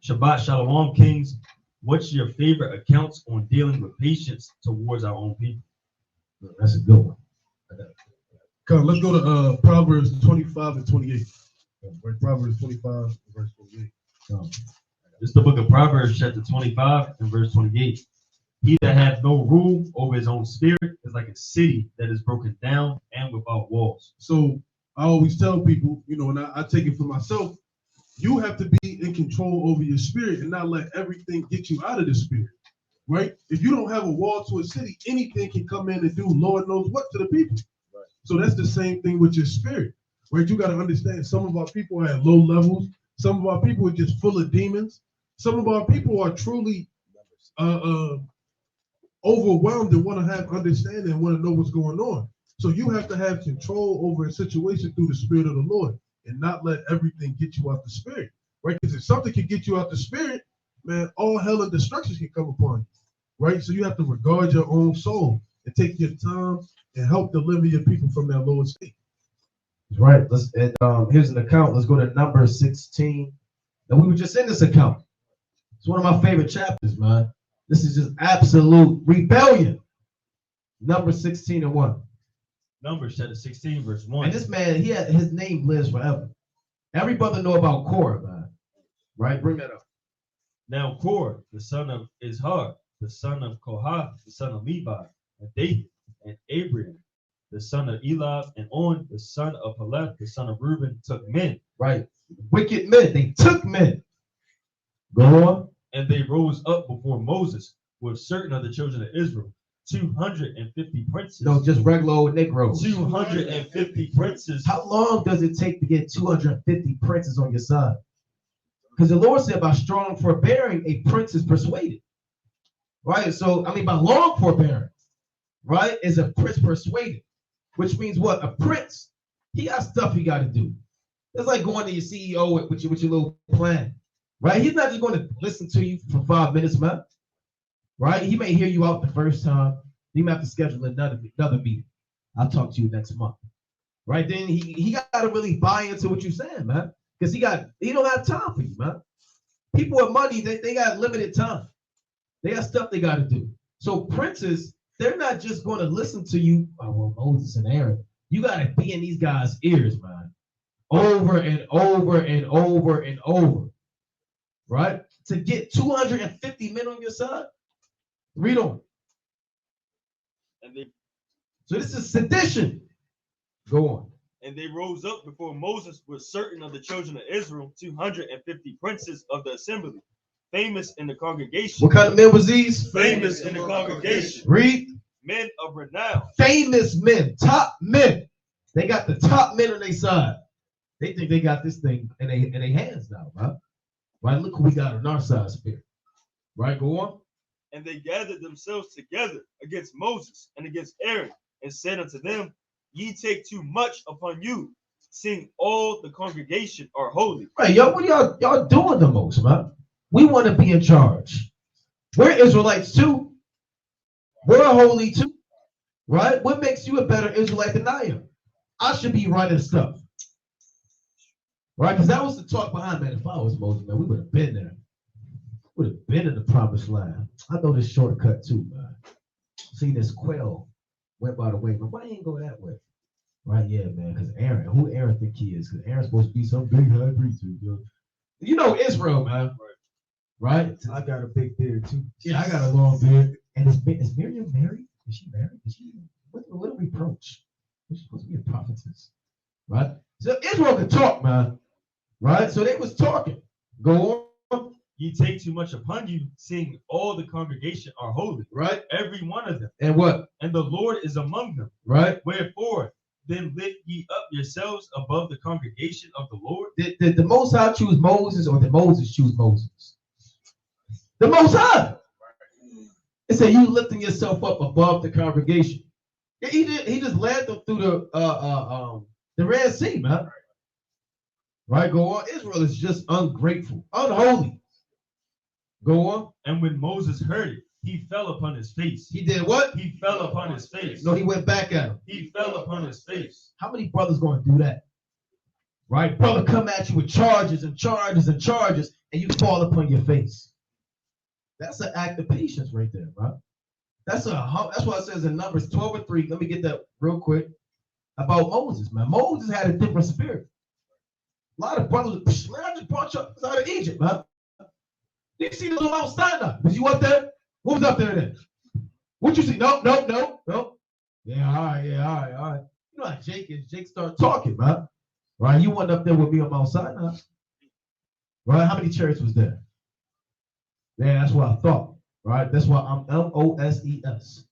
Shabbat Shalom, kings. What's your favorite accounts on dealing with patience towards our own people? That's a good one. Come, let's go to Proverbs 25 and 28. Right, Proverbs 25 verse 28. This is the book of Proverbs, chapter 25 and verse 28. He that hath no rule over his own spirit is like a city that is broken down and without walls. So I always tell people, and I take it for myself, you have to be in control over your spirit and not let everything get you out of the spirit, right? If you don't have a wall to a city, anything can come in and do Lord knows what to the people. Right. So that's the same thing with your spirit, right? You got to understand some of our people are at low levels. Some of our people are just full of demons. Some of our people are truly overwhelmed and want to have understanding and want to know what's going on. So you have to have control over a situation through the Spirit of the Lord and not let everything get you out the spirit, right? Because if something can get you out the spirit, man, all hell and destruction can come upon you, right? So you have to regard your own soul and take your time and help deliver your people from that lower state. Right. Here's an account. Let's go to Numbers 16. And we were just in this account. It's one of my favorite chapters, man. This is just absolute rebellion. Numbers 16 and 1. Numbers chapter 16, verse 1. And this man, his name lives forever. Every brother know about Korah, man. Right? Bring that up. Now Korah, the son of Izhar, the son of Kohath, the son of Levi, and David, and Abraham, the son of Elab, and On, the son of Peleth, the son of Reuben, took men. Right. Wicked men. They took men. Go on. And they rose up before Moses with certain of the children of Israel, 250 princes. No, just regular old Negroes. 250 princes. How long does it take to get 250 princes on your side? Because the Lord said by strong forbearing, a prince is persuaded. Right? So, by long forbearing, right, is a prince persuaded. Which means what? A prince, he got stuff he got to do. It's like going to your CEO with your little plan. Right? He's not just going to listen to you for 5 minutes, man. Right? He may hear you out the first time. He may have to schedule another meeting. I'll talk to you next month. Right? Then he got to really buy into what you're saying, man. Because he don't have time for you, man. People with money, they got limited time. They got stuff they got to do. So princes, they're not just going to listen to you. Oh, well, Moses and Aaron. You got to be in these guys' ears, man. Over and over and over and over. Right? To get 250 men on your side. Read on. So this is sedition. Go on. And they rose up before Moses with certain of the children of Israel, 250 princes of the assembly, famous in the congregation. What kind of men was these? Famous in the congregation. Read. Men of renown. Famous men, top men. They got the top men on their side. They think they got this thing in their hands now, right? Right? Look who we got on our side, spirit. Right? Go on. And they gathered themselves together against Moses and against Aaron, and said unto them, Ye take too much upon you, seeing all the congregation are holy. Right, y'all, what are y'all doing the most, man? We want to be in charge. We're Israelites too. We're holy too. Right? What makes you a better Israelite than I am? I should be running stuff. Right? Because that was the talk behind, man. If I was Moses, man, we would have been there. Would have been in the promised land. I know this shortcut too, man. See, this quail went by the way, but why ain't go that way? Right, yeah, man, because Aaron, who Aaron think he is? Because Aaron's supposed to be some big high priest. You know Israel, man. Right? I got a big beard too. Yeah, I got a long beard. And is Miriam married? Is she married? What a reproach? She's supposed to be a prophetess. Right? So Israel could talk, man. Right? So they was talking. Go on. Ye take too much upon you, seeing all the congregation are holy. Right? Every one of them. And what? And the Lord is among them. Right? Wherefore, then lift ye up yourselves above the congregation of the Lord. Did the Most High choose Moses, or did Moses choose Moses? The Most High. It said you lifting yourself up above the congregation. He just led them through the Red Sea, man. Right? Go on. Israel is just ungrateful, unholy. Go on. And when Moses heard it, he fell upon his face. He did what? He fell upon his face. No, he went back at him. He fell upon his face. How many brothers going to do that? Right? Brother come at you with charges and charges and charges, and you fall upon your face. That's an act of patience right there, right? That's why it says in Numbers 12:3. Let me get that real quick about Moses, man. Moses had a different spirit. A lot of brothers, man, I just brought you out of Egypt, man. Did you see the little Mount Sinai? Was you up there? What was up there then? What you see? No. Yeah, all right. You know how Jake is. Jake started talking, man. Right? You went up there with me on Mount Sinai. Right? How many chariots was there? Yeah, that's what I thought. Right? That's why I'm Moses.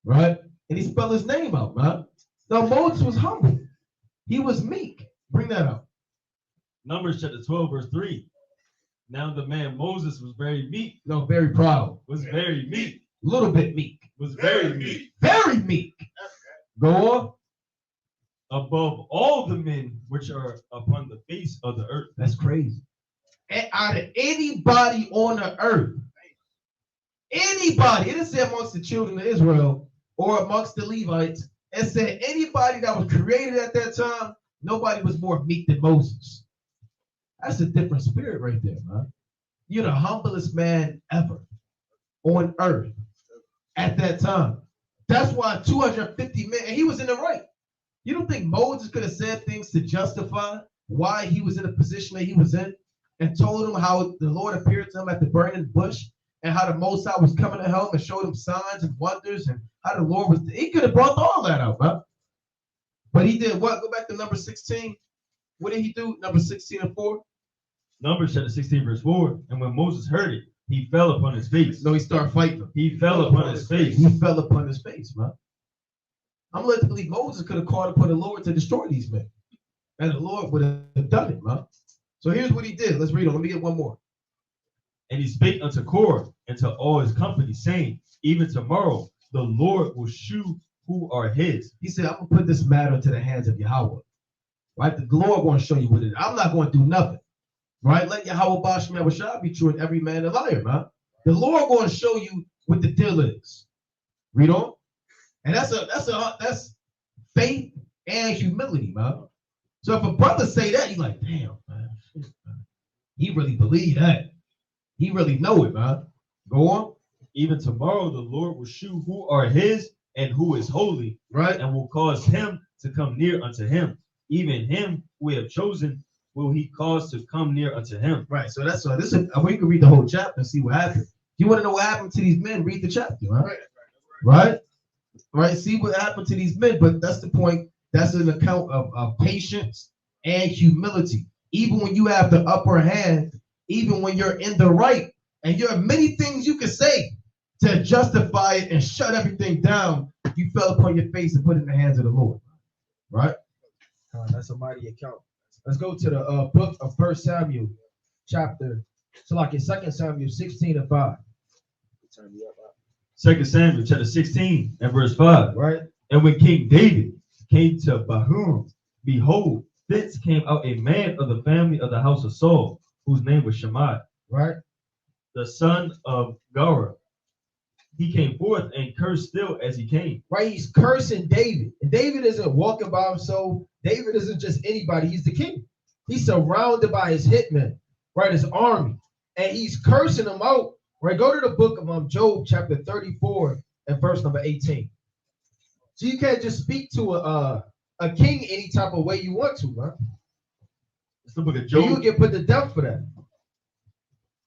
Right? And he spelled his name out, man. Now Moses was humble. He was meek. Bring that up. Numbers chapter 12:3. Now the man Moses was very meek. No, very proud. Was very meek. Little bit meek. Was very meek. Very meek. Go on. Above all the men which are upon the face of the earth. That's crazy. And out of anybody on the earth, anybody, it didn't say amongst the children of Israel or amongst the Levites, it said anybody that was created at that time, nobody was more meek than Moses. That's a different spirit right there, man. You're the humblest man ever on earth at that time. That's why 250 men, and he was in the right. You don't think Moses could have said things to justify why he was in the position that he was in and told him how the Lord appeared to him at the burning bush and how the Most High was coming to help and showed him signs and wonders and how the Lord was, he could have brought all that up, man. But he did what? Go back to number 16. What did he do? Number 16:4. Numbers chapter 16:4. And when Moses heard it, he fell upon his face. No, he started fighting. He fell upon his face. He fell upon his face, man. I'm led to believe Moses could have called upon the Lord to destroy these men. And the Lord would have done it, man. So here's what he did. Let's read on. Let me get one more. And he spake unto Korah and to all his company, saying, even tomorrow the Lord will shew who are his. He said, I'm going to put this matter into the hands of Yahweh. Right? The Lord going to show you what it is. I'm not going to do nothing. Right? Let Yahweh Basham Shah be true and every man a liar, man. The Lord going to show you what the deal is. Read on. And that's faith and humility, man. So if a brother say that, you're like, damn, man, shit, man. He really believe that. He really know it, man. Go on. Even tomorrow the Lord will shew who are his and who is holy, right? And will cause him to come near unto him. Even him we have chosen will he cause to come near unto him. Right. So that's this is we can read the whole chapter and see what happened. If you want to know what happened to these men, read the chapter, right? Right. See what happened to these men, but that's the point. That's an account of patience and humility. Even when you have the upper hand, even when you're in the right, and you have many things you can say to justify it and shut everything down, you fell upon your face and put it in the hands of the Lord. Right? That's a mighty account. Let's go to the book of 1 Samuel, chapter, so like in 2 Samuel 16:5. 2 Samuel chapter 16 and verse 5. Right. And when King David came to Bahurim, behold, thence came out a man of the family of the house of Saul, whose name was Shammai. Right. The son of Gera. He came forth and cursed still as he came. Right. He's cursing David. And David isn't walking by himself. David isn't just anybody. He's the king. He's surrounded by his hitmen, right? His army. And he's cursing them out. Right. Go to the book of Job, chapter 34 and verse number 18. So you can't just speak to a king any type of way you want to, man. It's the book of Job. And you get put to death for that.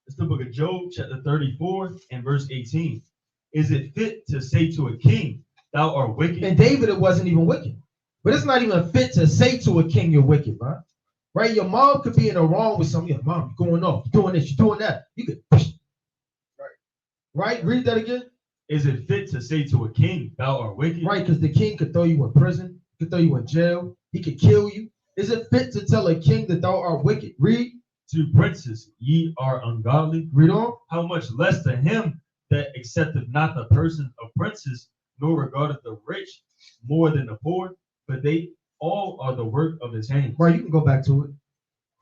It's the book of Job, chapter 34 and verse 18. Is it fit to say to a king, thou art wicked? And David, it wasn't even wicked. But it's not even fit to say to a king, you're wicked, man. Right? Your mom could be in the wrong with something. Your mom, you're going off, you're doing this, you're doing that. You could, right? Read that again. Is it fit to say to a king, thou art wicked? Right, because the king could throw you in prison, could throw you in jail, he could kill you. Is it fit to tell a king that thou art wicked? Read. To princes, ye are ungodly. Read on. How much less to him that accepteth not the person of princes, nor regardeth the rich more than the poor, but they all are the work of his hands. Right, you can go back to it.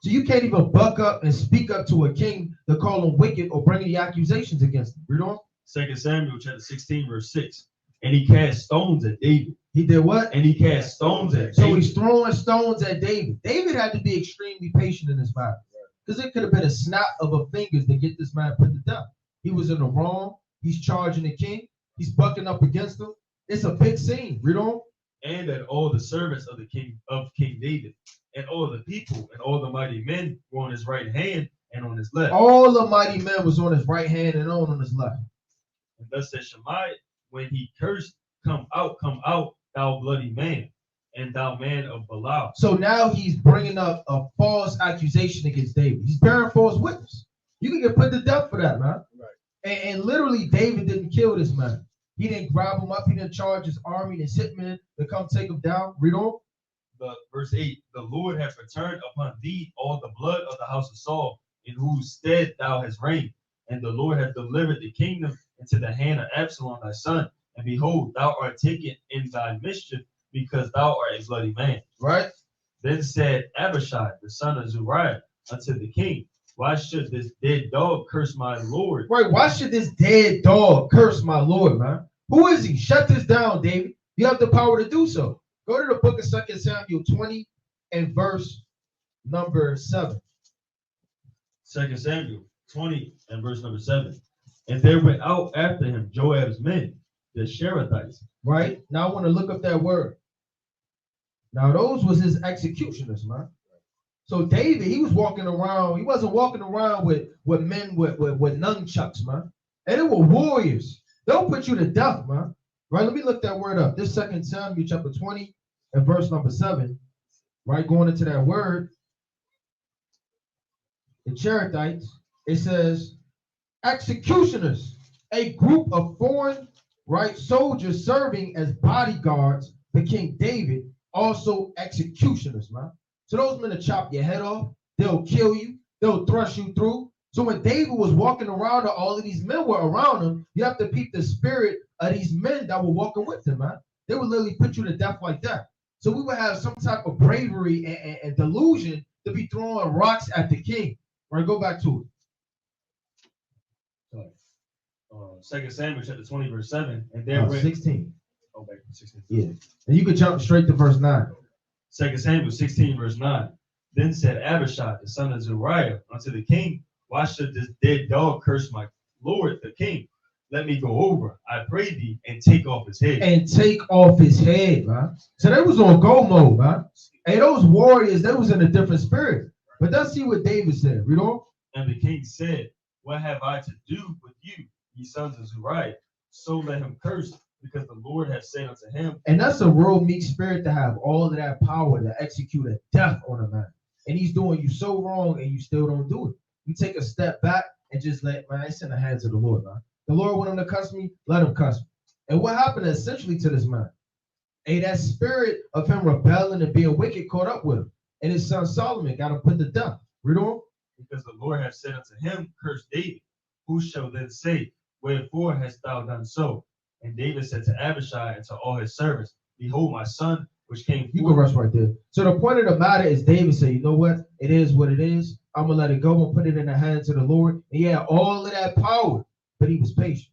So you can't even buck up and speak up to a king to call him wicked or bring any accusations against him. Read on. 2 Samuel chapter 16, verse 6. And he cast stones at David He did what? And he cast stones at So David. he's throwing stones at David. David had to be extremely patient in this matter, because it could have been a snap of a fingers to get this man put to death. He was in the wrong. He's charging the king. He's bucking up against him. It's a big scene. Read on. And that all the servants of the king of King David, and all the people and all the mighty men were on his right hand and on his left. All the mighty men was on his right hand and on his left. And thus said Shimei, when he cursed, come out, thou bloody man, and thou man of Belial. So now he's bringing up a false accusation against David. He's bearing false witness. You can get put to death for that, man. Right. And literally, David didn't kill this man. He didn't grab him up. He didn't charge his army, his hitmen to come take him down. Read on. But verse 8, the Lord hath returned upon thee all the blood of the house of Saul, in whose stead thou hast reigned. And the Lord hath delivered the kingdom into the hand of Absalom thy son. And behold, thou art taken in thy mischief, because thou art a bloody man. Right? Then said Abishai, the son of Zeruiah, unto the king, why should this dead dog curse my Lord? Right. Why should this dead dog curse my Lord, man? Who is he? Shut this down, David. You have the power to do so. Go to the book of 2 Samuel 20 and verse number 7. 2 Samuel 20 and verse number 7. And there went out after him Joab's men, the Sherethites. Right? Now I want to look up that word. Now those was his executioners, man. So David, he was walking around. He wasn't walking around with men with nunchucks, man. And they were warriors. They'll put you to death, man. Right? Let me look that word up. This 2 Samuel chapter 20 and verse number 7. Right? Going into that word. The Cherethites, it says, executioners, a group of foreign, right, soldiers serving as bodyguards for King David, also executioners, man. So those men will chop your head off, they'll kill you, they'll thrust you through. So when David was walking around, all of these men were around him, you have to peep the spirit of these men that were walking with him, man. They would literally put you to death like that. So we would have some type of bravery and delusion to be throwing rocks at the king. Right, go back to it. 2 Samuel chapter 20 verse 7. And there went 16. Oh, back to 16. Yeah. And you could jump straight to verse 9. 2 Samuel 16 verse 9. Then said Abishai, the son of Zeruiah, unto the king, why should this dead dog curse my Lord the king? Let me go over, I pray thee, and take off his head. And take off his head, man. So they was on go mode, man. And those warriors, they was in a different spirit. But let's see what David said. Read on. And the king said, what have I to do with you, ye sons of Zeruiah? So let him curse, because the Lord hath said unto him. And that's a real meek spirit to have all of that power to execute a death on a man. And he's doing you so wrong and you still don't do it. You take a step back and just let, man, it's in the hands of the Lord, man. The Lord want him to cuss me, let him cuss me. And what happened essentially to this man? Hey, that spirit of him rebelling and being wicked caught up with him. And his son Solomon got him put to death. Read on. Because the Lord hath said unto him, curse David. Who shall then say, wherefore hast thou done so? And David said to Abishai and to all his servants, behold, my son, which came You can rest right there. So the point of the matter is David said, you know what? It is what it is. I'm going to let it go and put it in the hands of the Lord. And he had all of that power, but he was patient.